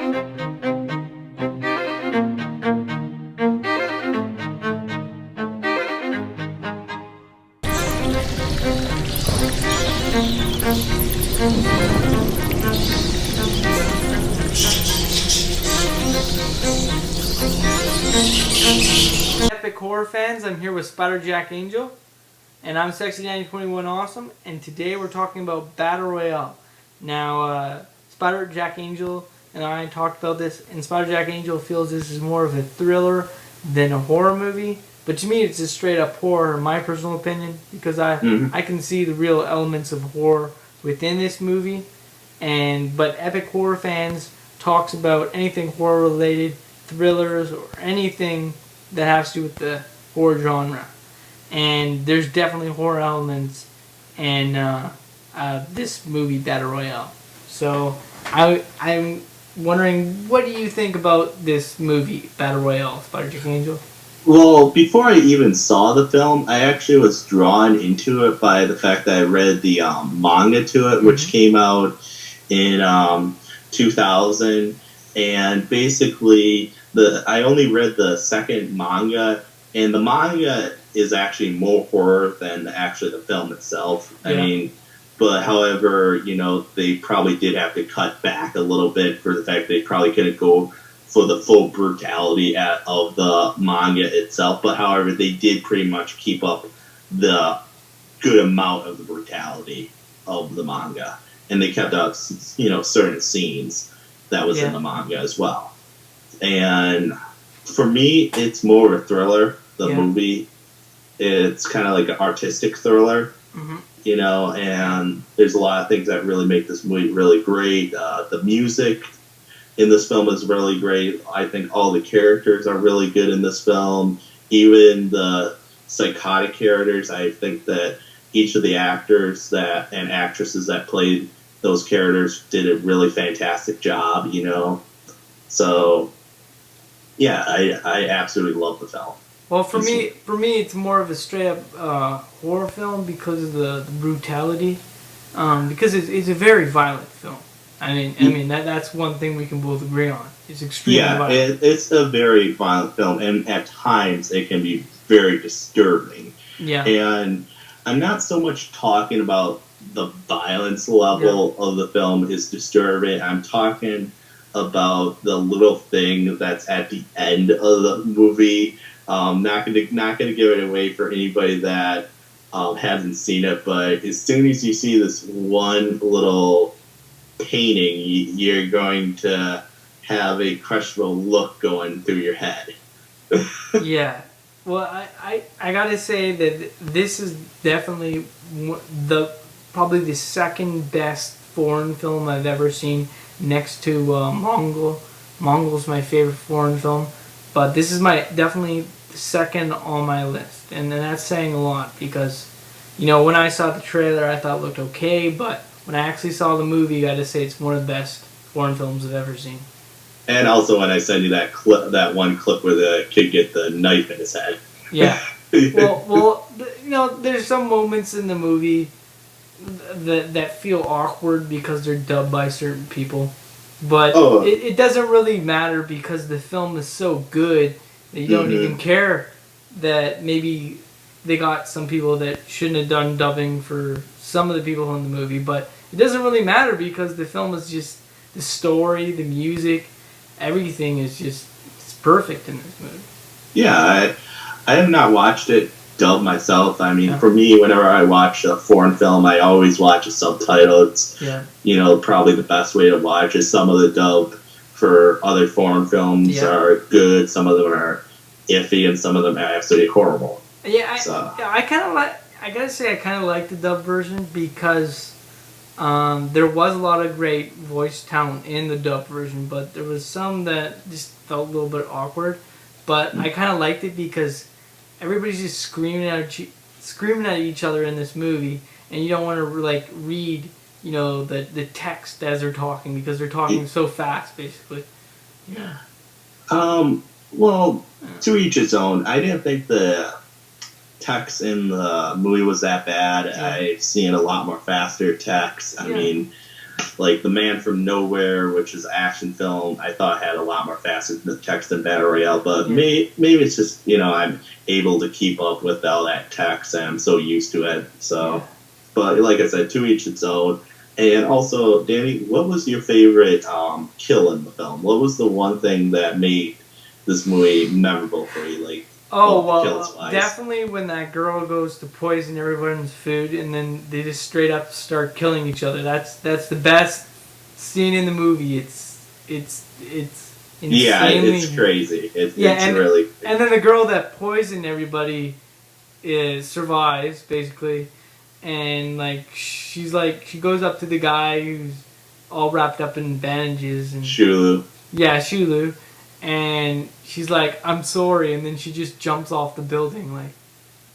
Epic horror fans, I'm here with spiderjackangel, and I'm Sexy921 Awesome, and today we're talking about Battle Royale. Now, spiderjackangel and I talked about this, and spiderjackangel feels this is more of a thriller than a horror movie, but to me it's just straight up horror in my personal opinion, because I can see the real elements of horror within this movie, but Epic Horror Fans talks about anything horror related, thrillers, or anything that has to do with the horror genre. And there's definitely horror elements in this movie, Battle Royale. So I'm wondering, what do you think about this movie, Battle Royale, spiderjackangel? Well, before I even saw the film, I actually was drawn into it by the fact that I read the manga to it, which came out in 2000. And basically, I only read the second manga, and the manga is actually more horror than actually the film itself. Yeah. I mean, but however, they probably did have to cut back a little bit for the fact they probably couldn't go for the full brutality of the manga itself. But however, they did pretty much keep up the good amount of the brutality of the manga, and they kept out, certain scenes that was in the manga as well. And for me, it's more of a thriller. The movie, it's kind of like an artistic thriller, and there's a lot of things that really make this movie really great. The music in this film is really great. I think all the characters are really good in this film. Even the psychotic characters, I think that each of the actors and actresses that played those characters did a really fantastic job, So, yeah, I absolutely love the film. Well, for me, it's more of a straight up horror film because of the brutality. Because it's a very violent film. I mean that's one thing we can both agree on. It's extremely violent. It's a very violent film, and at times it can be very disturbing. Yeah. And I'm not so much talking about the violence level of the film is disturbing. I'm talking about the little thing that's at the end of the movie. Not gonna give it away for anybody that hasn't seen it, but as soon as you see this one little painting, you're going to have a questionable look going through your head. Yeah. Well, I gotta say that this is definitely probably the second best foreign film I've ever seen, next to Mongol. Mongol's my favorite foreign film, but this is definitely second on my list, and that's saying a lot because, when I saw the trailer, I thought it looked okay, but when I actually saw the movie, I gotta say it's one of the best foreign films I've ever seen. And also, when I send you that one clip where the kid get the knife in his head. Yeah. well, there's some moments in the movie that feel awkward because they're dubbed by certain people, but it doesn't really matter because the film is so good that you don't even care that maybe they got some people that shouldn't have done dubbing for some of the people in the movie, but it doesn't really matter because the film is just, the story, the music, everything is just, it's perfect in this movie. Yeah, I have not watched it dubbed myself. I mean, for me, whenever I watch a foreign film, I always watch a subtitle. It's, probably the best way to watch it. Some of the dub for other foreign films are good, some of them are iffy, and some of them are absolutely horrible. Yeah, I kind of like, I gotta say I kind of like the dub version because there was a lot of great voice talent in the dub version, but there was some that just felt a little bit awkward. But I kind of liked it because everybody's just screaming at each other in this movie, and you don't want to read the text as they're talking because they're talking so fast, basically. Yeah. Well, to each its own. I didn't think the text in the movie was that bad. I've seen a lot more faster text. I mean, like The Man from Nowhere, which is an action film, I thought had a lot more faster text than Battle Royale. But maybe it's just I'm able to keep up with all that text and I'm so used to it. So, but like I said, to each its own. And also, Danny, what was your favorite kill in the film? What was the one thing that made this movie memorable for you? Like, definitely when that girl goes to poison everyone's food and then they just straight up start killing each other. That's the best scene in the movie. It's insanely, it's crazy. It's really. And then the girl that poisoned everybody survives basically. And she goes up to the guy who's all wrapped up in bandages and Shulu. Yeah, Shulu. And she's like, "I'm sorry," and then she just jumps off the building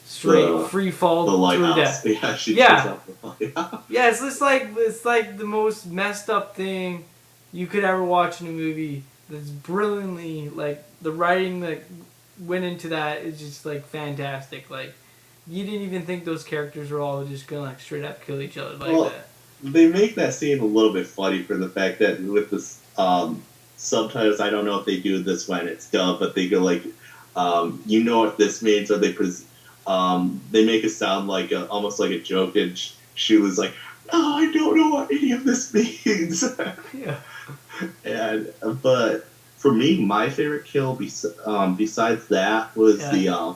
straight free fall to her death. Yeah, she jumps off the lighthouse. Yeah, it's like the most messed up thing you could ever watch in a movie. That's brilliantly the writing that went into that is just fantastic. You didn't even think those characters were all just gonna straight up kill each other that. They make that scene a little bit funny for the fact that with this sometimes I don't know if they do this when it's dubbed, but they go you know what this means, or they make it sound like almost like a joke, and she was like, "Oh, I don't know what any of this means." Yeah. But for me, my favorite kill besides that was the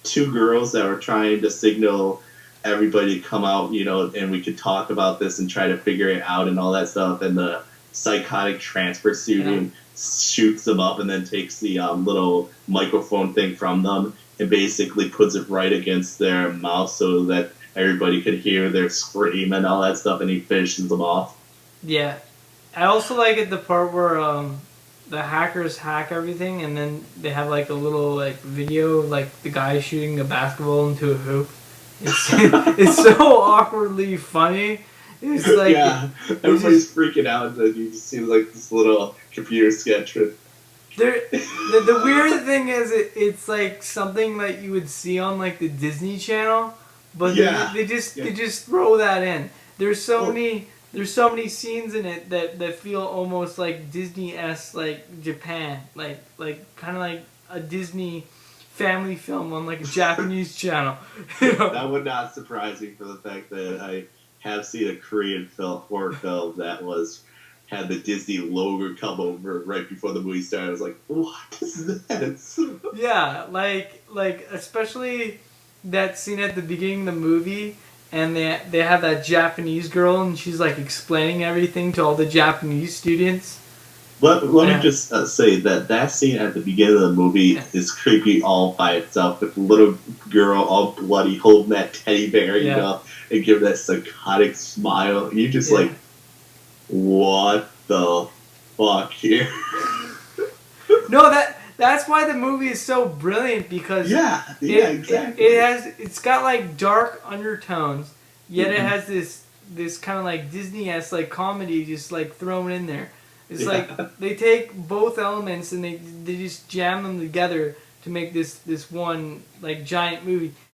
two girls that were trying to signal everybody to come out, and we could talk about this and try to figure it out and all that stuff. And the psychotic transfer student shoots them up and then takes the little microphone thing from them and basically puts it right against their mouth so that everybody could hear their scream and all that stuff, and he finishes them off. Yeah. I also like the part where the hackers hack everything, and then they have a little video the guy shooting a basketball into a hoop. It's so awkwardly funny. It's everybody's freaking out, and you just see this little computer sketch. The weird thing is it's something that you would see on the Disney Channel, but they just throw that in. There's so many scenes in it that feel almost like Disney-esque, Japan, kind of a Disney family film on a Japanese channel. That would not surprise me for the fact that I have seen a Korean horror film that had the Disney logo come over right before the movie started. I was like, what is this? Yeah, especially that scene at the beginning of the movie, and they have that Japanese girl, and she's explaining everything to all the Japanese students. Let me just say that scene at the beginning of the movie is creepy all by itself, with the little girl all bloody holding that teddy bear, and give that psychotic smile. You just what the fuck here? No, that's why the movie is so brilliant, because exactly. It's got dark undertones, yet it has this kind of Disney-esque comedy just thrown in there. It's they take both elements and they just jam them together to make this one giant movie.